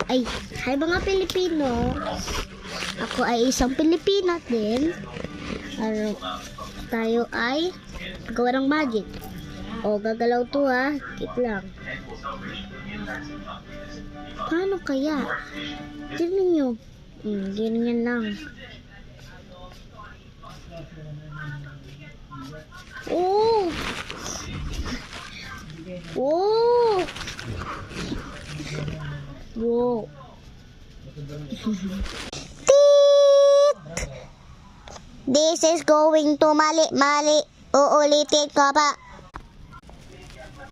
Ay, hi mga Pilipino. Ako ay isang Pilipina din. Tayo ay gawa ng magic. O, gagalaw to ha. Kit lang. Paano kaya? Tignan nyo. Ganyan lang. Oh! Oh! Wow. Tick! This is going to mali. Uulitin ko pa.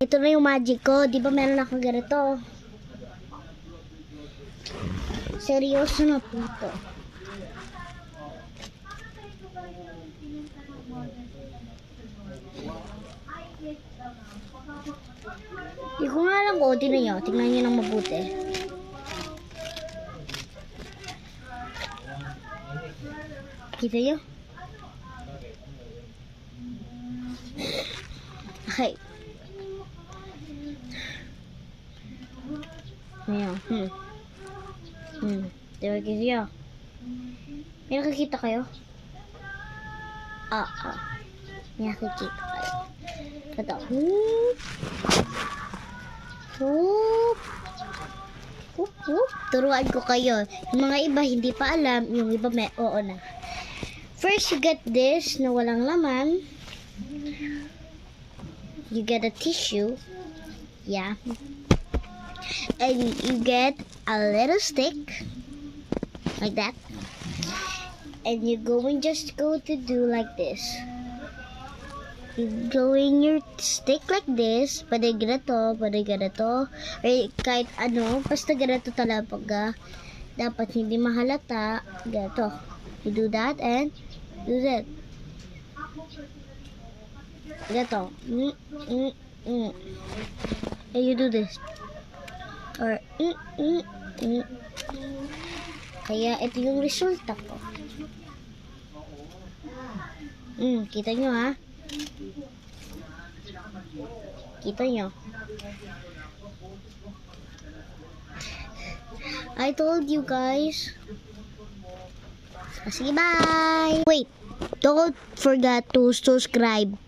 Ito na yung magic ko. Di ba meron akong ganito? Seryoso na po ito. Hindi ko nga lang kung tingnan nyo. Tingnan nyo ng mabuti. Kita nyo? Okay. Ayan. Diba kita nyo? May nakikita kayo? May nakikita kayo. Ito. Turuan ko kayo. Yung mga iba hindi pa alam, yung iba may oo na. First, you get this na walang laman. You get a tissue. Yeah. And you get a little stick. Like that. And you're going just go to do like this. You going your stick like this, pwede ganito, or kahit ano, basta ganito talaga, dapat hindi mahalata, ganito. You do that and do that. Ganito. And you do this. Or, Kaya ito yung resulta ko. Kita nyo ha? Kita nyo. I told you guys. Sige, bye! Wait, don't forget to subscribe.